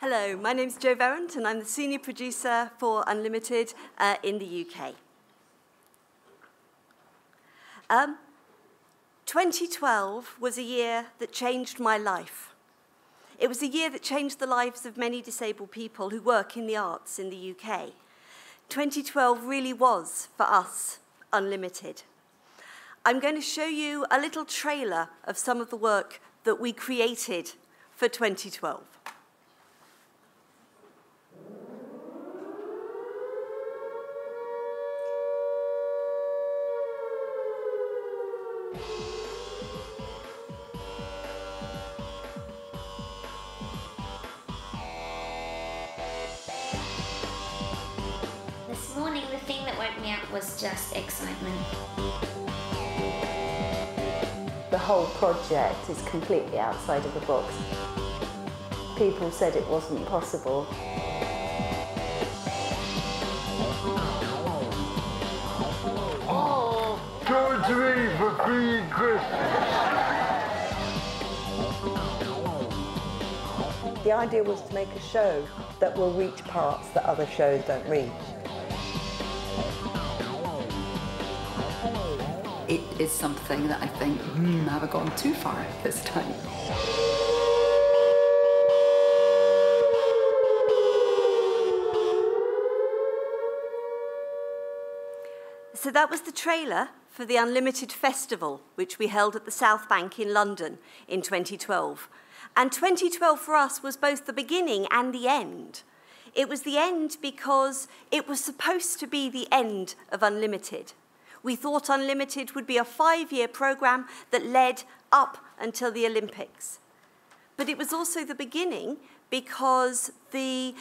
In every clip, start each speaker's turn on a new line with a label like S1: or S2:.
S1: Hello, my name's Jo Verrent and I'm the senior producer for Unlimited in the UK. 2012 was a year that changed my life. It was a year that changed the lives of many disabled people who work in the arts in the UK. 2012 really was, for us, Unlimited. I'm going to show you a little trailer of some of the work that we created for 2012.
S2: This morning, the thing that woke me up was just excitement.
S3: The whole project is completely outside of the box. People said it wasn't possible.
S4: Oh, come to me for free Christmas.
S5: The idea was to make a show that will reach parts that other shows don't reach.
S6: It is something that I think, have I gone too far this time?
S1: So that was the trailer for the Unlimited Festival, which we held at the South Bank in London in 2012. And 2012 for us was both the beginning and the end. It was the end because it was supposed to be the end of Unlimited. We thought Unlimited would be a 5-year program that led up until the Olympics. But it was also the beginning because the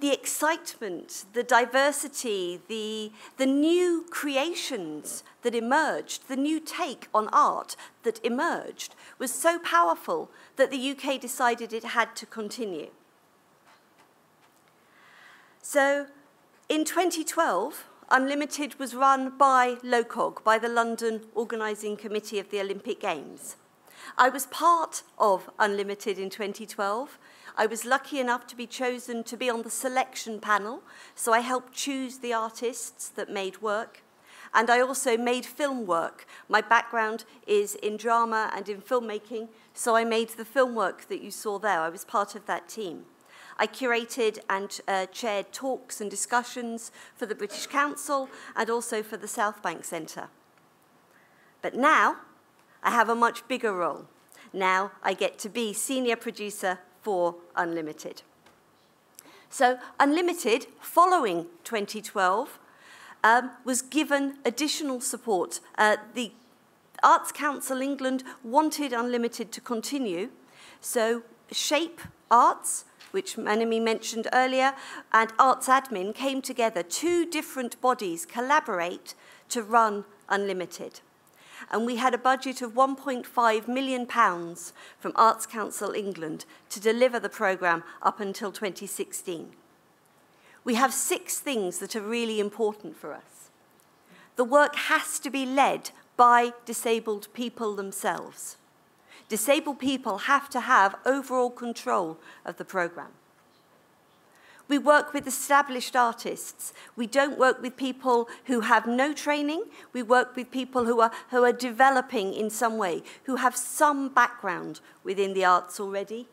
S1: excitement, the diversity, the new creations that emerged, the new take on art that emerged was so powerful that the UK decided it had to continue. So in 2012, Unlimited was run by LOCOG, by the London Organising Committee of the Olympic Games. I was part of Unlimited in 2012. I was lucky enough to be chosen to be on the selection panel, so I helped choose the artists that made work. And I also made film work. My background is in drama and in filmmaking, so I made the film work that you saw there. I was part of that team. I curated and chaired talks and discussions for the British Council and also for the South Bank Centre. But now, I have a much bigger role. Now I get to be senior producer for Unlimited. So Unlimited, following 2012, was given additional support. The Arts Council England wanted Unlimited to continue, so Shape Arts, which Manami mentioned earlier, and Arts Admin came together. 2 different bodies collaborate to run Unlimited. And we had a budget of £1.5 million from Arts Council England to deliver the programme up until 2016. We have 6 things that are really important for us. The work has to be led by disabled people themselves. Disabled people have to have overall control of the programme. We work with established artists. We don't work with people who have no training. We work with people who are developing in some way, who have some background within the arts already.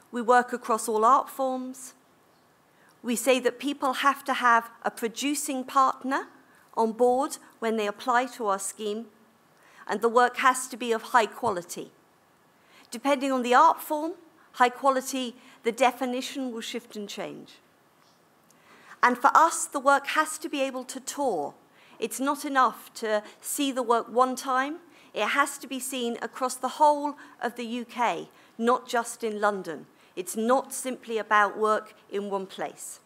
S1: We work across all art forms. We say that people have to have a producing partner on board when they apply to our scheme, and the work has to be of high quality. Depending on the art form, high quality, the definition will shift and change. And for us, the work has to be able to tour. It's not enough to see the work one time. It has to be seen across the whole of the UK, not just in London. It's not simply about work in one place.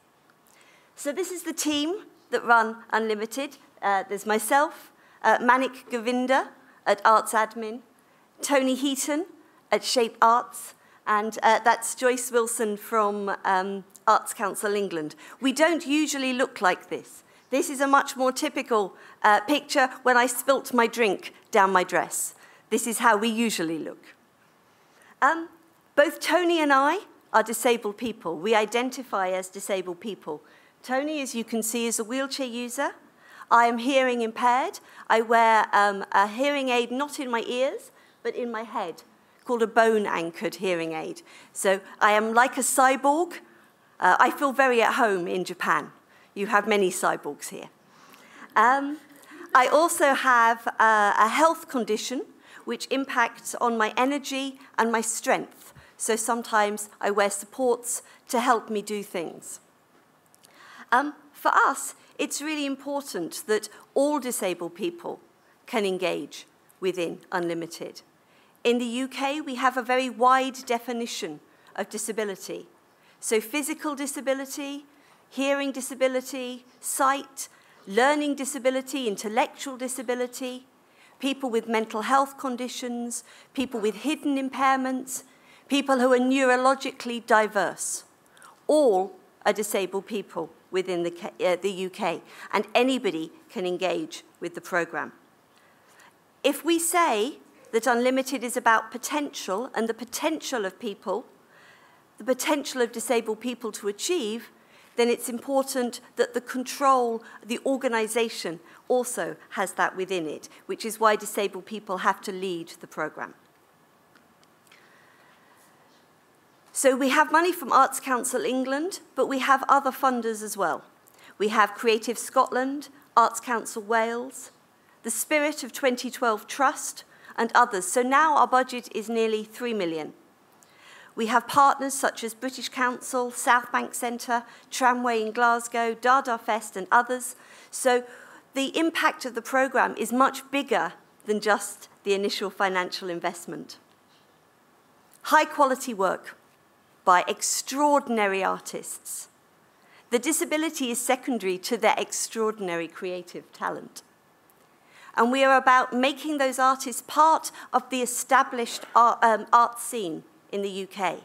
S1: So this is the team that run Unlimited. There's myself, Manik Govinda at Arts Admin, Tony Heaton at Shape Arts, and that's Joyce Wilson from Arts Council England. We don't usually look like this. This is a much more typical picture when I spilt my drink down my dress. This is how we usually look. Both Tony and I are disabled people. We identify as disabled people. Tony, as you can see, is a wheelchair user. I am hearing impaired. I wear a hearing aid not in my ears, but in my head, called a bone-anchored hearing aid. So I am like a cyborg. I feel very at home in Japan. You have many cyborgs here. I also have a health condition which impacts on my energy and my strength. So sometimes I wear supports to help me do things. For us, it's really important that all disabled people can engage within Unlimited. In the UK, we have a very wide definition of disability. So physical disability, hearing disability, sight, learning disability, intellectual disability, people with mental health conditions, people with hidden impairments, people who are neurologically diverse. All are disabled people within the UK, and anybody can engage with the programme. If we say that Unlimited is about potential and the potential of people, the potential of disabled people to achieve, then it's important that the control, the organisation, also has that within it, which is why disabled people have to lead the programme. So we have money from Arts Council England, but we have other funders as well. We have Creative Scotland, Arts Council Wales, the Spirit of 2012 Trust, and others. So now our budget is nearly 3 million. We have partners such as British Council, South Bank Centre, Tramway in Glasgow, Dada Fest and others. So the impact of the programme is much bigger than just the initial financial investment. High quality work by extraordinary artists. The disability is secondary to their extraordinary creative talent. And we are about making those artists part of the established art scene in the UK.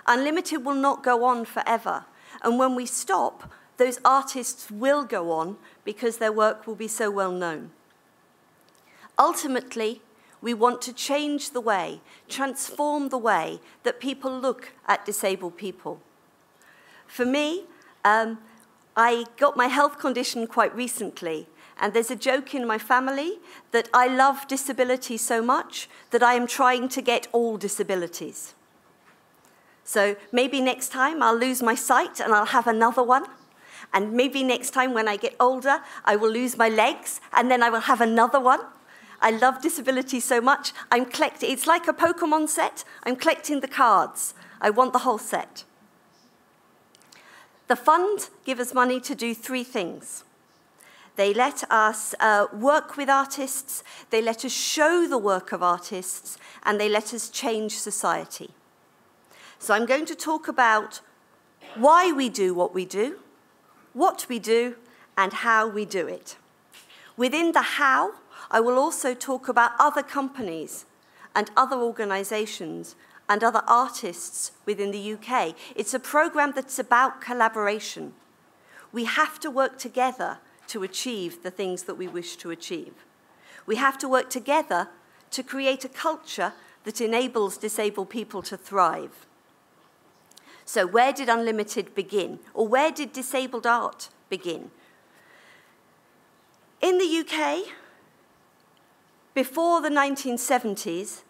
S1: Unlimited will not go on forever. And when we stop, those artists will go on because their work will be so well known. Ultimately, we want to change the way, transform the way that people look at disabled people. For me, I got my health condition quite recently, and there's a joke in my family that I love disability so much that I am trying to get all disabilities. So maybe next time I'll lose my sight and I'll have another one. And maybe next time when I get older, I will lose my legs and then I will have another one. I love disability so much. It's like a Pokemon set. I'm collecting the cards. I want the whole set. The fund give us money to do 3 things. They let us work with artists, they let us show the work of artists, and they let us change society. So I'm going to talk about why we do, what we do, and how we do it. Within the how, I will also talk about other companies and other organisations and other artists within the UK. It's a programme that's about collaboration. We have to work together to achieve the things that we wish to achieve. We have to work together to create a culture that enables disabled people to thrive. So where did Unlimited begin? Or where did disabled art begin? In the UK, before the 1970s,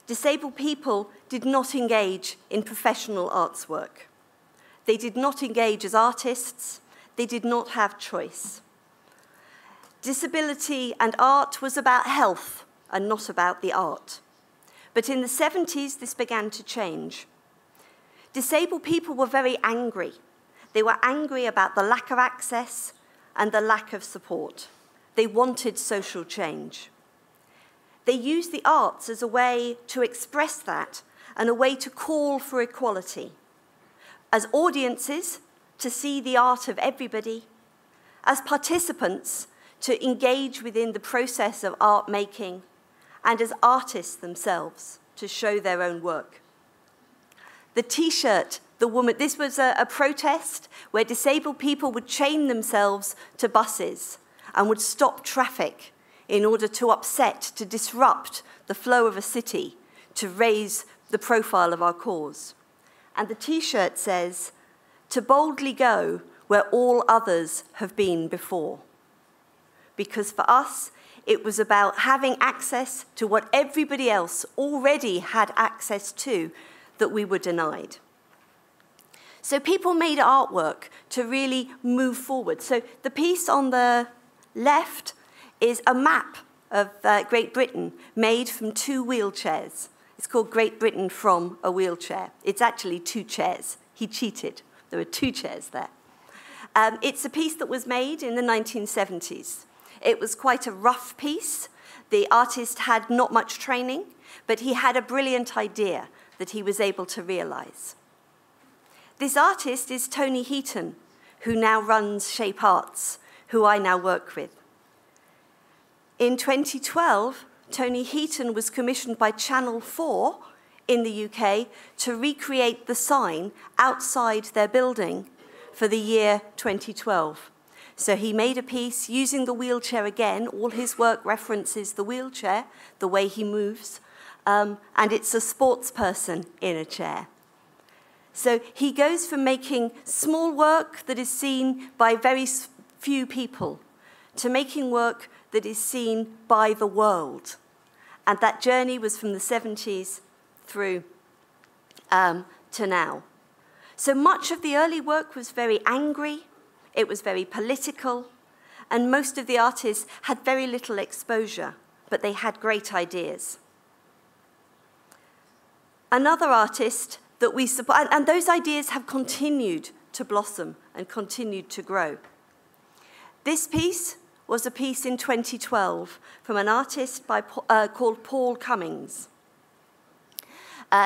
S1: disabled people did not engage in professional arts work. They did not engage as artists. They did not have choice. Disability and art was about health and not about the art. But in the 70s, this began to change. Disabled people were very angry. They were angry about the lack of access and the lack of support. They wanted social change. They used the arts as a way to express that and a way to call for equality. As audiences, to see the art of everybody. As participants, to engage within the process of art making. And as artists themselves, to show their own work. The T-shirt, the woman, this was a protest where disabled people would chain themselves to buses and would stop traffic in order to upset, to disrupt the flow of a city, to raise the profile of our cause. And the T-shirt says, "To boldly go where all others have been before." Because for us, it was about having access to what everybody else already had access to that we were denied. So people made artwork to really move forward. So the piece on the left is a map of Great Britain made from 2 wheelchairs. It's called Great Britain from a Wheelchair. It's actually 2 chairs. He cheated. There were 2 chairs there. It's a piece that was made in the 1970s. It was quite a rough piece. The artist had not much training, but he had a brilliant idea that he was able to realize. This artist is Tony Heaton, who now runs Shape Arts, who I now work with. In 2012, Tony Heaton was commissioned by Channel 4 in the UK to recreate the sign outside their building for the year 2012. So he made a piece using the wheelchair again. All his work references the wheelchair, the way he moves, and it's a sports person in a chair. So he goes from making small work that is seen by very few people to making work that is seen by the world. And that journey was from the 70s through to now. So much of the early work was very angry, it was very political, and most of the artists had very little exposure, but they had great ideas. Another artist that we support, and those ideas have continued to blossom and continued to grow. This piece was a piece in 2012 from an artist called Paul Cummings.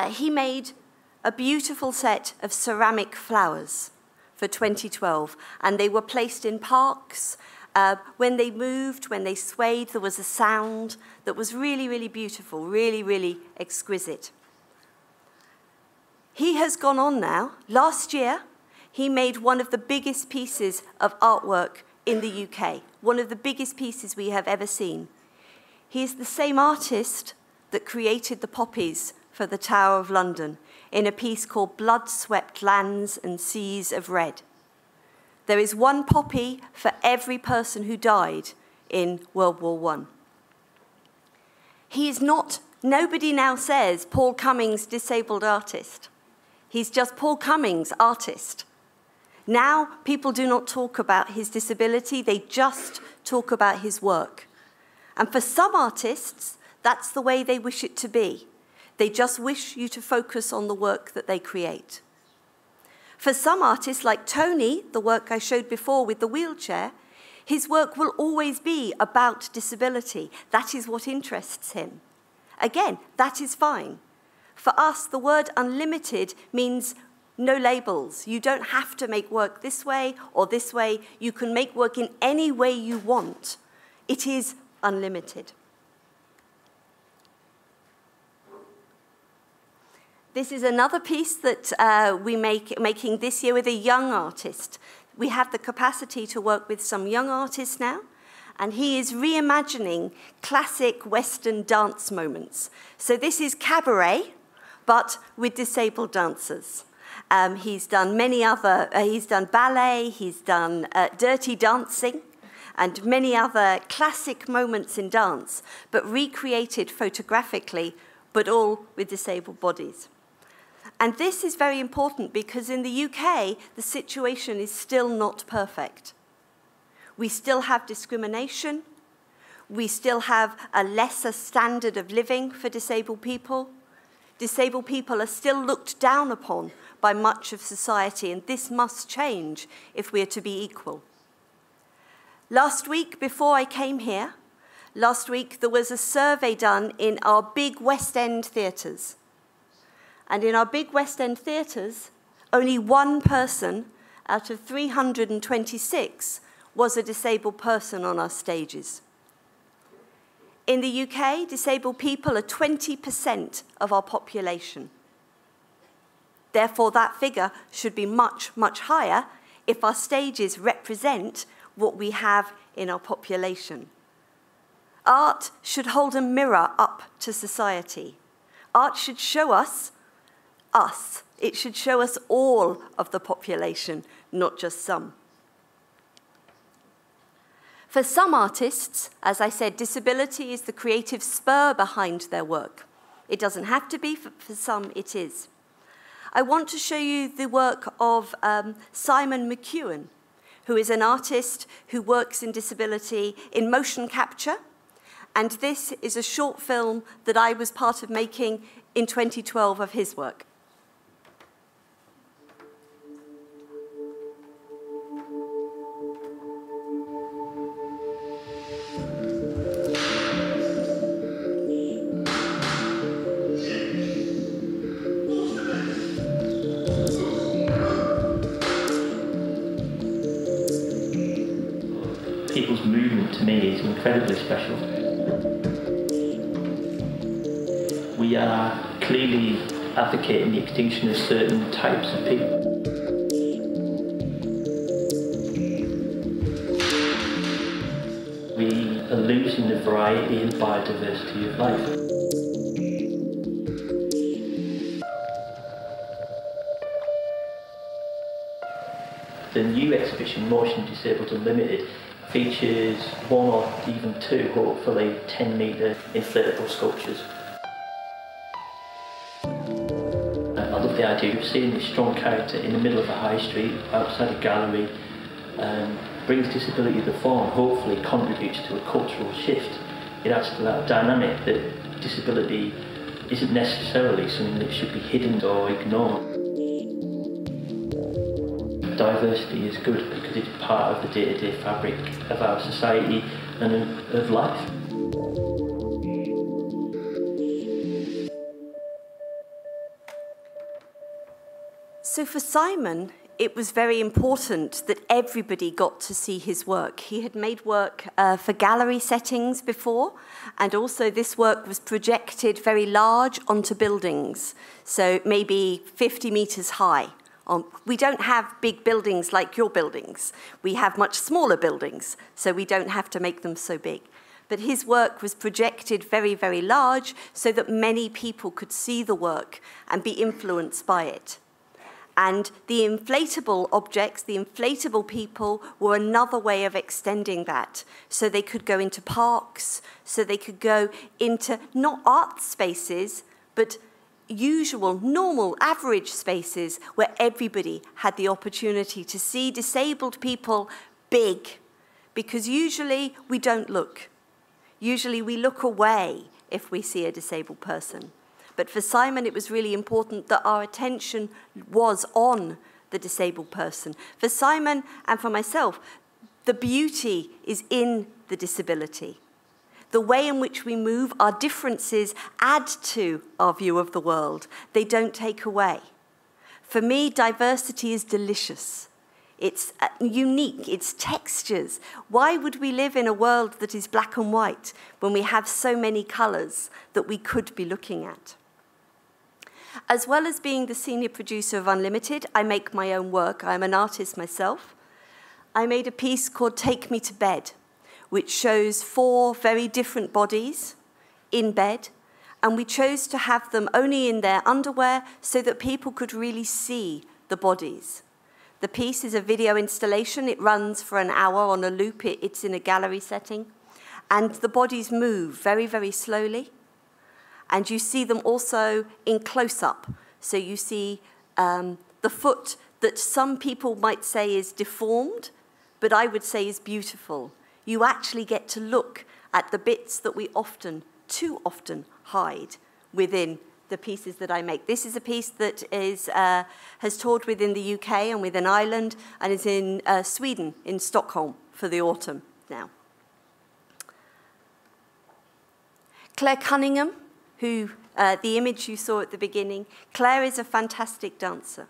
S1: He made a beautiful set of ceramic flowers for 2012, and they were placed in parks. When they moved, when they swayed, there was a sound that was really, really beautiful, really, really exquisite. He has gone on now. Last year, he made one of the biggest pieces of artwork in the UK, one of the biggest pieces we have ever seen. He is the same artist that created the poppies for the Tower of London in a piece called Blood-Swept Lands and Seas of Red. There is one poppy for every person who died in World War I. He is not, nobody now says Paul Cummings, disabled artist. He's just Paul Cummings, artist. Now, people do not talk about his disability, they just talk about his work. And for some artists, that's the way they wish it to be. They just wish you to focus on the work that they create. For some artists, like Tony, the work I showed before with the wheelchair, his work will always be about disability. That is what interests him. Again, that is fine. For us, the word unlimited means no labels. You don't have to make work this way or this way. You can make work in any way you want. It is unlimited. This is another piece that we're making this year with a young artist. We have the capacity to work with some young artists now, and he is reimagining classic Western dance moments. So this is cabaret, but with disabled dancers. He's done many other, he's done ballet, he's done dirty dancing, and many other classic moments in dance, but recreated photographically, but all with disabled bodies. And this is very important because in the UK, the situation is still not perfect. We still have discrimination. We still have a lesser standard of living for disabled people. Disabled people are still looked down upon by much of society, and this must change if we are to be equal. Last week, before I came here, last week there was a survey done in our big West End theatres. And in our big West End theatres, only one person out of 326 was a disabled person on our stages. In the UK, disabled people are 20% of our population. Therefore, that figure should be much, much higher if our stages represent what we have in our population. Art should hold a mirror up to society. Art should show us us. It should show us all of the population, not just some. For some artists, as I said, disability is the creative spur behind their work. It doesn't have to be, for some it is. I want to show you the work of Simon McEwen, who is an artist who works in disability in motion capture. And this is a short film that I was part of making in 2012 of his work.
S7: People's movement to me is incredibly special. We are clearly advocating the extinction of certain types of people. We are losing the variety and biodiversity of life. The new exhibition, Motion Disabled Unlimited, features one or even two, hopefully 10-metre inflatable sculptures. I love the idea of seeing this strong character in the middle of a high street, outside a gallery, brings disability to the fore and hopefully contributes to a cultural shift. It adds to that dynamic that disability isn't necessarily something that should be hidden or ignored. Diversity is good because it's part of the day-to-day fabric of our society and of life.
S1: So for Simon, it was very important that everybody got to see his work. He had made work for gallery settings before, and also this work was projected very large onto buildings, so maybe 50 metres high. We don't have big buildings like your buildings. We have much smaller buildings, so we don't have to make them so big. But his work was projected very, very large so that many people could see the work and be influenced by it. And the inflatable objects, the inflatable people, were another way of extending that. So they could go into parks, so they could go into not art spaces, but usual, normal, average spaces where everybody had the opportunity to see disabled people big. Because usually we don't look. Usually we look away if we see a disabled person. But for Simon, it was really important that our attention was on the disabled person. For Simon and for myself, the beauty is in the disability. The way in which we move, our differences add to our view of the world. They don't take away. For me, diversity is delicious. It's unique, it's textures. Why would we live in a world that is black and white when we have so many colours that we could be looking at? As well as being the senior producer of Unlimited, I make my own work. I'm an artist myself. I made a piece called Take Me to Bed, which shows 4 very different bodies in bed, and we chose to have them only in their underwear so that people could really see the bodies. The piece is a video installation. It runs for an hour on a loop. It's in a gallery setting, and the bodies move very, very slowly. And you see them also in close-up. So you see the foot that some people might say is deformed, but I would say is beautiful. You actually get to look at the bits that we often, too often, hide within the pieces that I make. This is a piece that has toured within the UK and within Ireland and is in Sweden, in Stockholm, for the autumn now. Claire Cunningham, who the image you saw at the beginning, Claire is a fantastic dancer.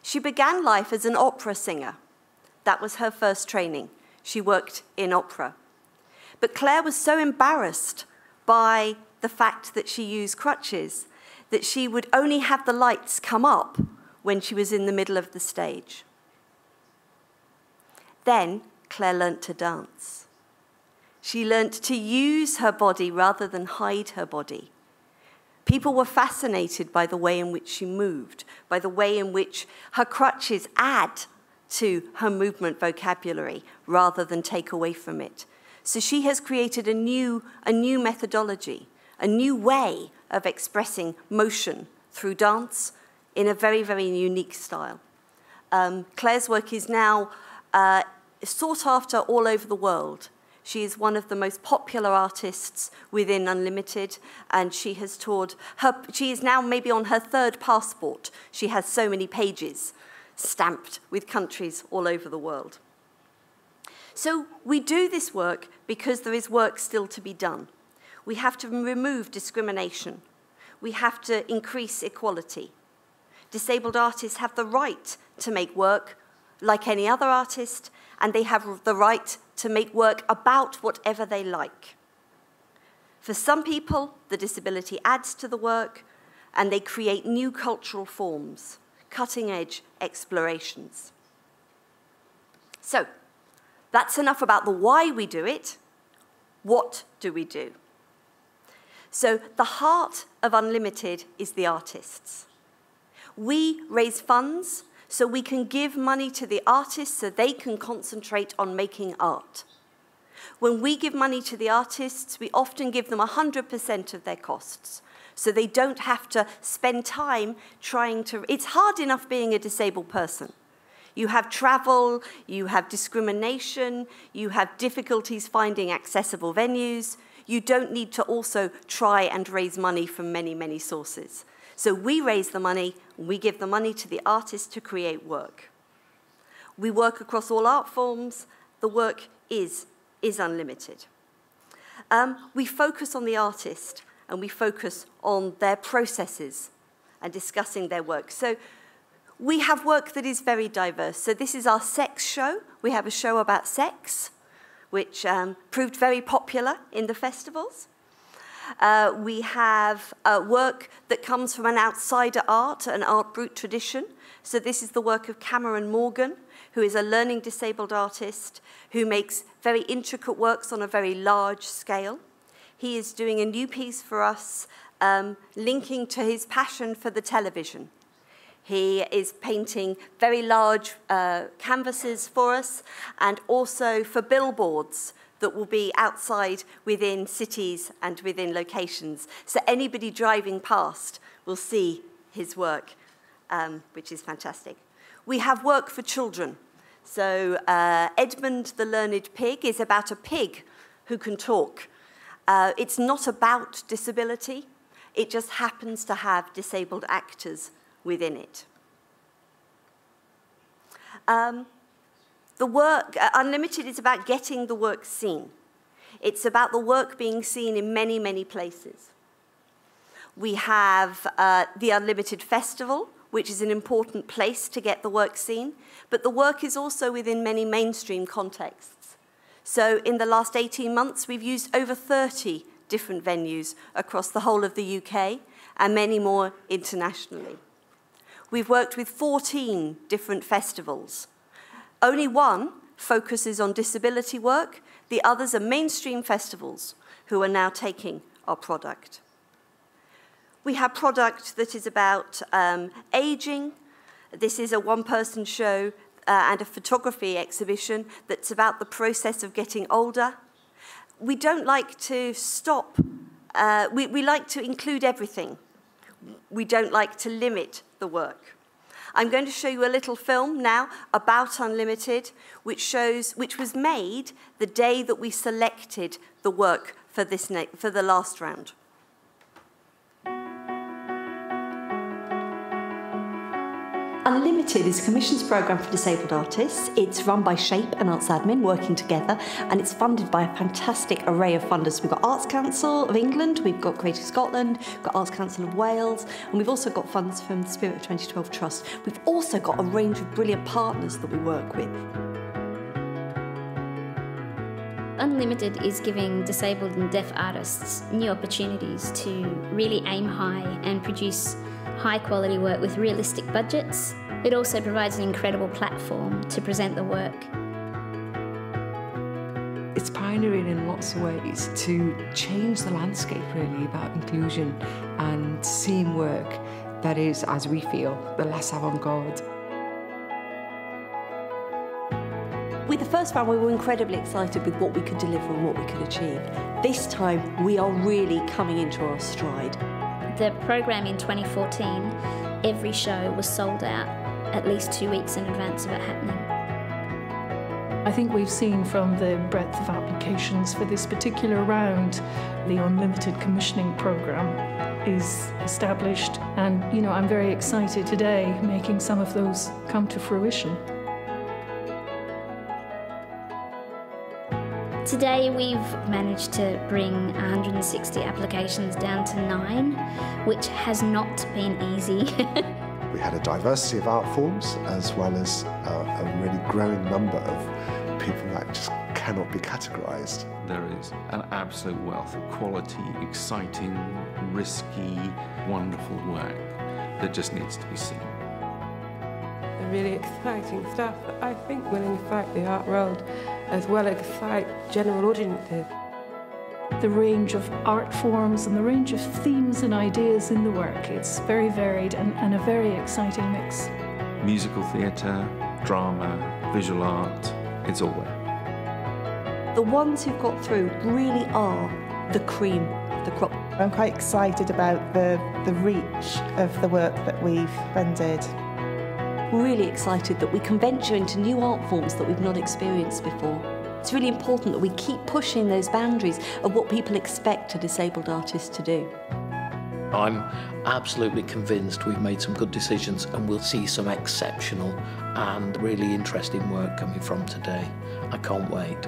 S1: She began life as an opera singer. That was her first training. She worked in opera. But Claire was so embarrassed by the fact that she used crutches that she would only have the lights come up when she was in the middle of the stage. Then Claire learnt to dance. She learnt to use her body rather than hide her body. People were fascinated by the way in which she moved, by the way in which her crutches add to her movement vocabulary rather than take away from it. So she has created a new methodology, a new way of expressing motion through dance in a very, very unique style. Claire's work is now sought after all over the world. She is one of the most popular artists within Unlimited, and she has toured. She is now maybe on her 3rd passport. She has so many pages stamped with countries all over the world. So we do this work because there is work still to be done. We have to remove discrimination. We have to increase equality. Disabled artists have the right to make work like any other artist, and they have the right to make work about whatever they like. For some people, the disability adds to the work, and they create new cultural forms, cutting-edge explorations. So, that's enough about the why we do it. What do we do? So, the heart of Unlimited is the artists. We raise funds so we can give money to the artists so they can concentrate on making art. When we give money to the artists, we often give them 100% of their costs, so they don't have to spend time trying to... It's hard enough being a disabled person. You have travel, you have discrimination, you have difficulties finding accessible venues. You don't need to also try and raise money from many, many sources. So we raise the money, we give the money to the artists to create work. We work across all art forms. The work is unlimited. We focus on the artist, and we focus on their processes and discussing their work. So we have work that is very diverse. So this is our sex show. We have a show about sex, which proved very popular in the festivals. We have work that comes from an outsider art, an art brut tradition. So this is the work of Cameron Morgan, who is a learning disabled artist who makes very intricate works on a very large scale. He is doing a new piece for us, linking to his passion for the television. He is painting very large canvases for us, and also for billboards that will be outside within cities and within locations. So anybody driving past will see his work, which is fantastic. We have work for children. So Edmund the Learned Pig is about a pig who can talk. It's not about disability. It just happens to have disabled actors within it. The work, Unlimited is about getting the work seen. It's about the work being seen in many, many places. We have the Unlimited Festival, which is an important place to get the work seen, but the work is also within many mainstream contexts. So in the last 18 months, we've used over 30 different venues across the whole of the UK and many more internationally. We've worked with 14 different festivals. Only one focuses on disability work. The others are mainstream festivals who are now taking our product. We have product that is about aging. This is a one-person show and a photography exhibition that's about the process of getting older. We don't like to stop. We like to include everything. We don't like to limit the work. I'm going to show you a little film now about Unlimited, which was made the day that we selected the work for the last round. Unlimited is a commissions programme for disabled artists. It's run by SHAPE and Arts Admin working together, and it's funded by a fantastic array of funders. We've got Arts Council of England, we've got Creative Scotland, we've got Arts Council of Wales, and we've also got funds from the Spirit of 2012 Trust. We've also got a range of brilliant partners that we work with.
S2: Unlimited is giving disabled and deaf artists new opportunities to really aim high and produce high quality work with realistic budgets. It also provides an incredible platform to present the work.
S8: It's pioneering in lots of ways to change the landscape really about inclusion and seeing work that is, as we feel, the less avant-garde.
S1: With the first round, we were incredibly excited with what we could deliver and what we could achieve. This time, we are really coming into our stride.
S2: The programme in 2014, every show was sold out at least 2 weeks in advance of it happening.
S9: I think we've seen from the breadth of applications for this particular round, the unlimited commissioning programme is established, and I'm very excited today making some of those come to fruition.
S2: Today we've managed to bring 160 applications down to 9, which has not been easy.
S10: We had a diversity of art forms as well as a really growing number of people that just cannot be categorised.
S11: There is an absolute wealth of quality, exciting, risky, wonderful work that just needs to be seen.
S12: The really exciting stuff that I think will excite the art world as well as excite general audiences.
S9: The range of art forms and the range of themes and ideas in the work, it's very varied and a very exciting mix.
S11: Musical theatre, drama, visual art, it's all there.
S1: The ones who've got through really are the cream of the crop.
S13: I'm quite excited about the reach of the work that we've funded.
S1: Really excited that we can venture into new art forms that we've not experienced before. It's really important that we keep pushing those boundaries of what people expect a disabled artist to do.
S14: I'm absolutely convinced we've made some good decisions and we'll see some exceptional and really interesting work coming from today. I can't wait.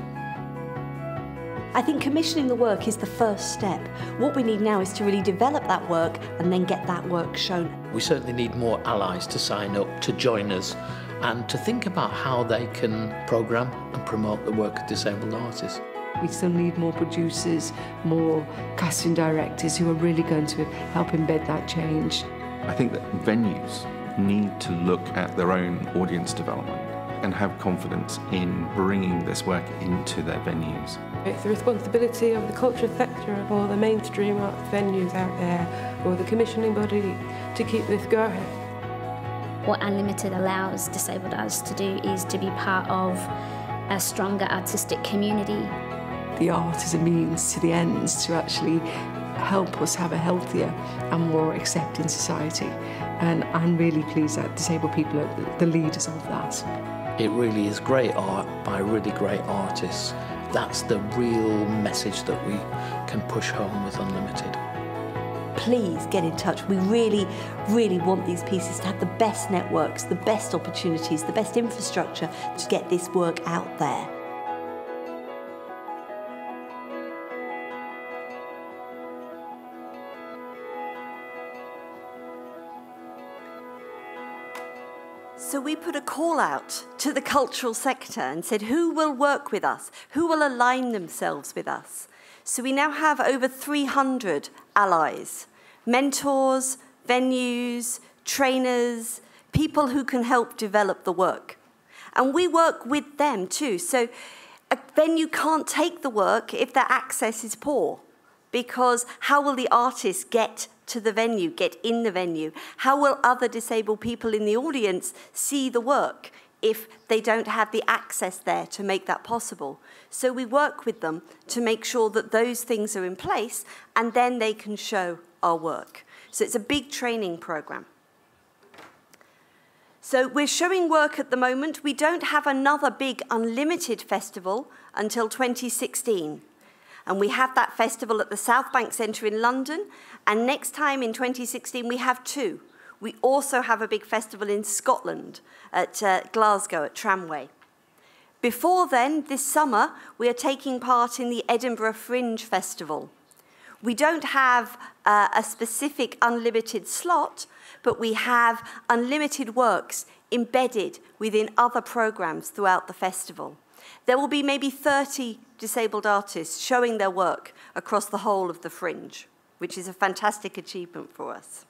S1: I think commissioning the work is the first step. What we need now is to really develop that work and then get that work shown.
S14: We certainly need more allies to sign up, to join us, and to think about how they can programme and promote the work of disabled artists.
S8: We still need more producers, more casting directors who are really going to help embed that change.
S11: I think that venues need to look at their own audience development and have confidence in bringing this work into their venues.
S12: It's the responsibility of the culture sector, of all the mainstream arts venues out there, or the commissioning body, to keep this going.
S2: What Unlimited allows disabled artists to do is to be part of a stronger artistic community.
S8: The art is a means to the ends to actually help us have a healthier and more accepting society. And I'm really pleased that disabled people are the leaders of that.
S14: It really is great art by really great artists. That's the real message that we can push home with Unlimited.
S1: Please get in touch. We really, really want these pieces to have the best networks, the best opportunities, the best infrastructure to get this work out there. So we put a call out to the cultural sector and said, who will work with us? Who will align themselves with us? So we now have over 300 allies, mentors, venues, trainers, people who can help develop the work. And we work with them too. So a venue can't take the work if their access is poor, because how will the artist get to the venue, get in the venue? How will other disabled people in the audience see the work if they don't have the access there to make that possible? So we work with them to make sure that those things are in place, and then they can show our work. So it's a big training program. So we're showing work at the moment. We don't have another big Unlimited festival until 2016. And we have that festival at the South Bank Centre in London. And next time in 2016, we have 2. We also have a big festival in Scotland at Glasgow at Tramway. Before then, this summer, we are taking part in the Edinburgh Fringe Festival. We don't have a specific Unlimited slot, but we have Unlimited works embedded within other programmes throughout the festival. There will be maybe 30 disabled artists showing their work across the whole of the Fringe, which is a fantastic achievement for us.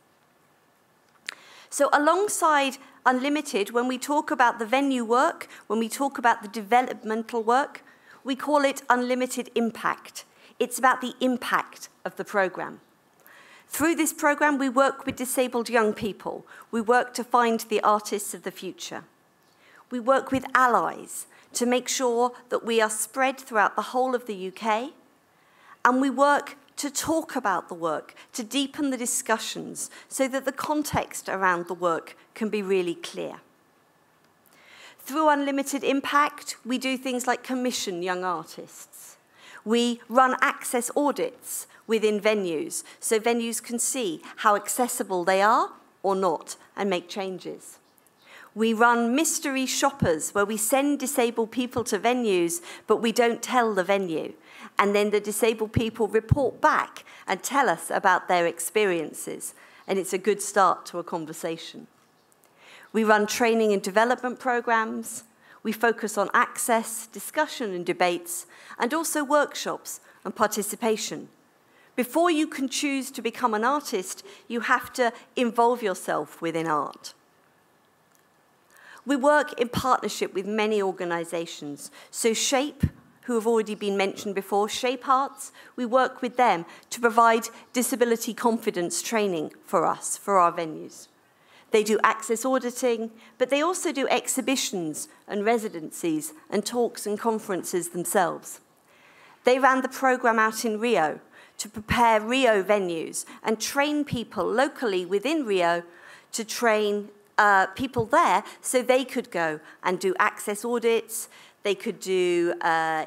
S1: So alongside Unlimited, when we talk about the venue work, when we talk about the developmental work, we call it Unlimited Impact. It's about the impact of the programme. Through this programme, we work with disabled young people. We work to find the artists of the future. We work with allies to make sure that we are spread throughout the whole of the UK. And we work to talk about the work, to deepen the discussions so that the context around the work can be really clear. Through Unlimited Impact, we do things like commission young artists. We run access audits within venues, so venues can see how accessible they are or not and make changes. We run mystery shoppers, where we send disabled people to venues, but we don't tell the venue. And then the disabled people report back and tell us about their experiences. And it's a good start to a conversation. We run training and development programs. We focus on access, discussion and debates, and also workshops and participation. Before you can choose to become an artist, you have to involve yourself within art. We work in partnership with many organisations. So SHAPE, who have already been mentioned before, SHAPE Arts, we work with them to provide disability confidence training for us, for our venues. They do access auditing, but they also do exhibitions and residencies and talks and conferences themselves. They ran the programme out in Rio to prepare Rio venues and train people locally within Rio to train people there so they could go and do access audits, they could do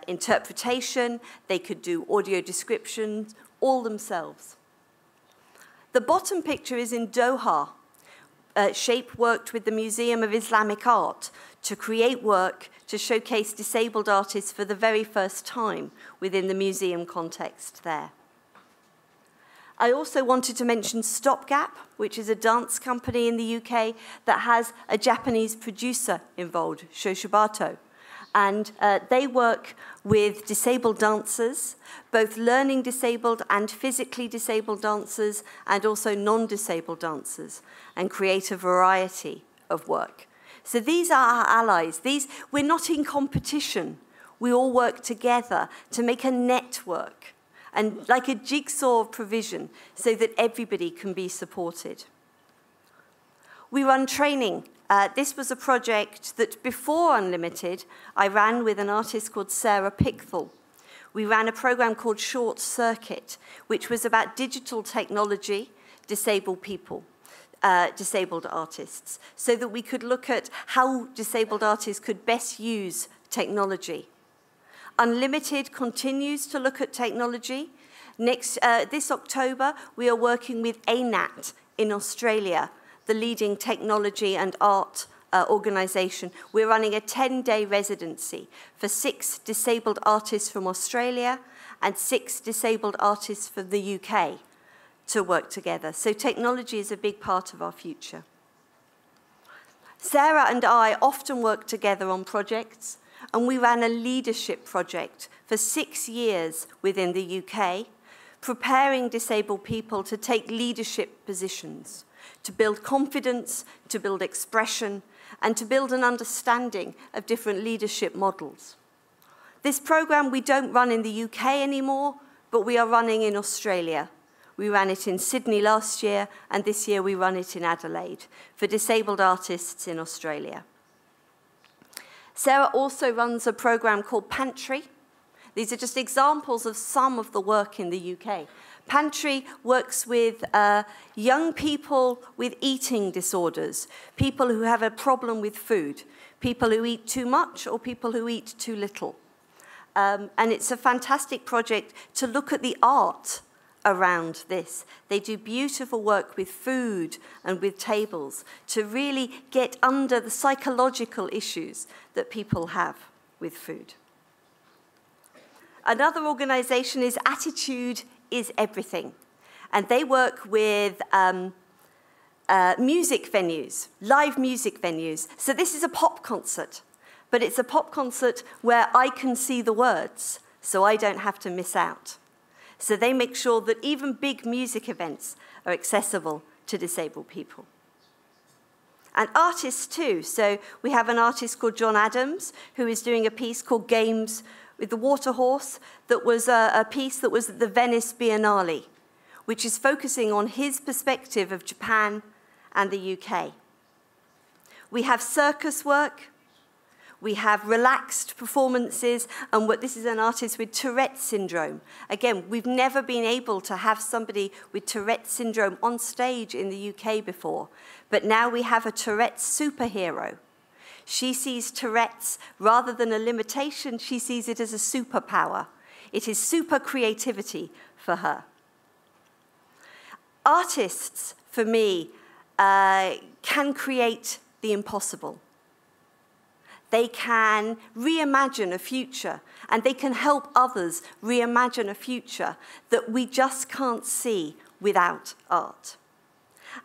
S1: interpretation, they could do audio descriptions, all themselves. The bottom picture is in Doha. SHAPE worked with the Museum of Islamic Art to create work to showcase disabled artists for the very first time within the museum context there. I also wanted to mention Stopgap, which is a dance company in the UK that has a Japanese producer involved, Shoshibato. And they work with disabled dancers, both learning disabled and physically disabled dancers, and also non-disabled dancers, and create a variety of work. So these are our allies. We're not in competition. We all work together to make a network, and like a jigsaw provision, so that everybody can be supported. We run training. This was a project that before Unlimited, I ran with an artist called Sarah Pickthall. We ran a program called Short Circuit, which was about digital technology, disabled people, disabled artists, so that we could look at how disabled artists could best use technology. Unlimited continues to look at technology. This October, we are working with ANAT in Australia, the leading technology and art organisation. We're running a 10-day residency for 6 disabled artists from Australia and 6 disabled artists from the UK to work together. So technology is a big part of our future. Sarah and I often work together on projects, and we ran a leadership project for 6 years within the UK, preparing disabled people to take leadership positions, to build confidence, to build expression, and to build an understanding of different leadership models. This programme we don't run in the UK anymore, but we are running in Australia. We ran it in Sydney last year, and this year we run it in Adelaide for disabled artists in Australia. Sarah also runs a programme called Pantry. These are just examples of some of the work in the UK. Pantry works with young people with eating disorders, people who have a problem with food, people who eat too much or people who eat too little. And it's a fantastic project to look at the art around this. They do beautiful work with food and with tables to really get under the psychological issues that people have with food. Another organisation is Attitude is Everything, and they work with music venues, live music venues. So this is a pop concert, but it's a pop concert where I can see the words, so I don't have to miss out. So they make sure that even big music events are accessible to disabled people. And artists too. So we have an artist called John Adams who is doing a piece called Games with the Water Horse that was a piece that was at the Venice Biennale, which is focusing on his perspective of Japan and the UK. We have circus work, we have relaxed performances, and this is an artist with Tourette's syndrome. Again, we've never been able to have somebody with Tourette's syndrome on stage in the UK before, but now we have a Tourette's superhero. She sees Tourette's, rather than a limitation, she sees it as a superpower. It is super creativity for her. Artists, for me, can create the impossible. They can reimagine a future, and they can help others reimagine a future that we just can't see without art.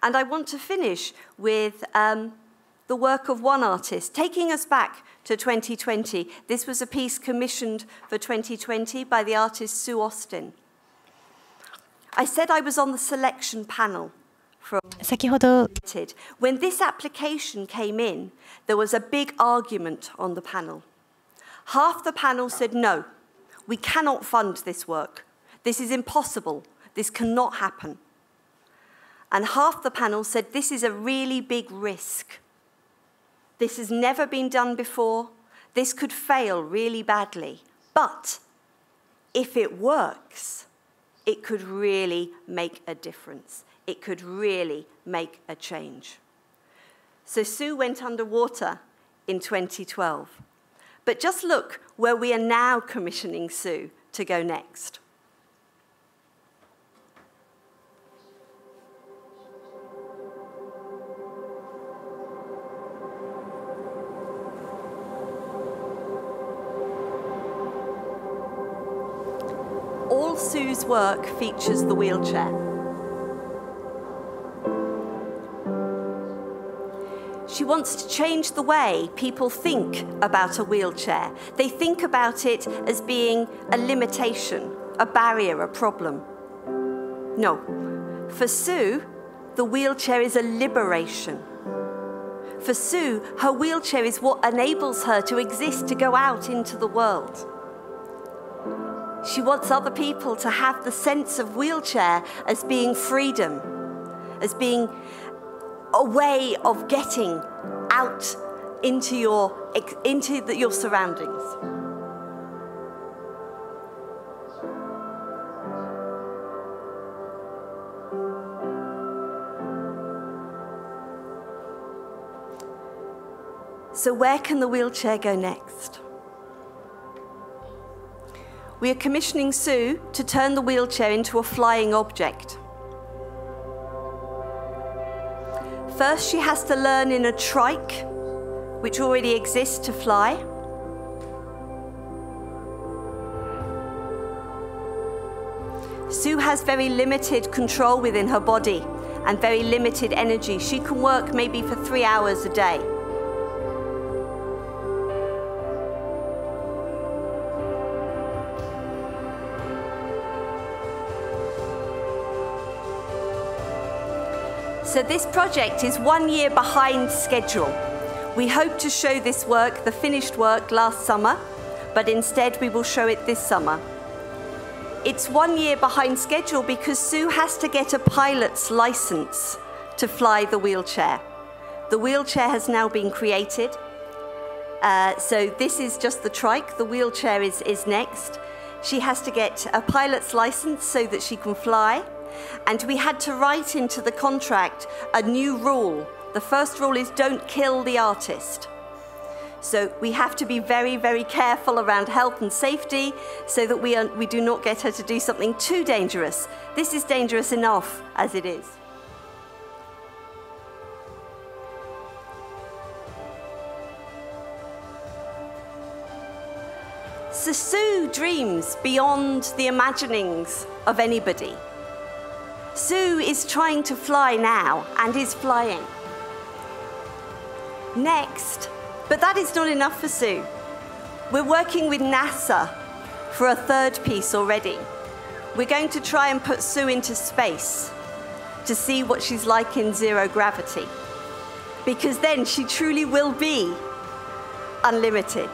S1: And I want to finish with the work of one artist, taking us back to 2020. This was a piece commissioned for 2020 by the artist Sue Austin. I said I was on the selection panel. When this application came in, there was a big argument on the panel. Half the panel said, no, we cannot fund this work. This is impossible. This cannot happen. And half the panel said, this is a really big risk. This has never been done before. This could fail really badly. But if it works, it could really make a difference. It could really make a change. So Sue went underwater in 2012. But just look where we are now commissioning Sue to go next. All Sue's work features the wheelchair. She wants to change the way people think about a wheelchair. They think about it as being a limitation, a barrier, a problem. No. For Sue, the wheelchair is a liberation. For Sue, her wheelchair is what enables her to exist, to go out into the world. She wants other people to have the sense of wheelchair as being freedom, as being a way of getting out into your surroundings. So where can the wheelchair go next? We are commissioning Sue to turn the wheelchair into a flying object. First, she has to learn in a trike, which already exists, to fly. Sue has very limited control within her body and very limited energy. She can work maybe for 3 hours a day. So this project is 1 year behind schedule. We hope to show this work, the finished work, last summer, but instead we will show it this summer. It's 1 year behind schedule because Sue has to get a pilot's license to fly the wheelchair. The wheelchair has now been created. So this is just the trike. The wheelchair is next. She has to get a pilot's license so that she can fly. And we had to write into the contract a new rule. The first rule is don't kill the artist. So we have to be very, very careful around health and safety so that we do not get her to do something too dangerous. This is dangerous enough as it is. So Sue dreams beyond the imaginings of anybody. Sue is trying to fly now and is flying. Next, but that is not enough for Sue. We're working with NASA for a third piece already. We're going to try and put Sue into space to see what she's like in zero gravity, because then she truly will be unlimited.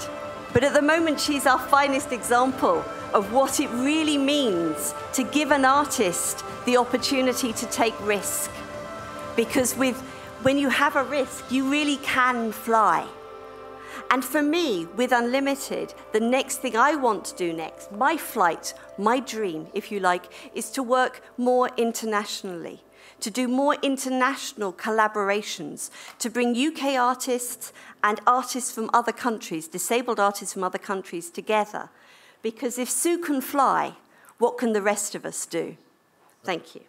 S1: But at the moment, she's our finest example of what it really means to give an artist the opportunity to take risk. Because when you have a risk, you really can fly. And for me, with Unlimited, the next thing I want to do next, my flight, my dream, if you like, is to work more internationally, to do more international collaborations, to bring UK artists and artists from other countries, disabled artists from other countries together. Because if Sue can fly, what can the rest of us do? Thank you.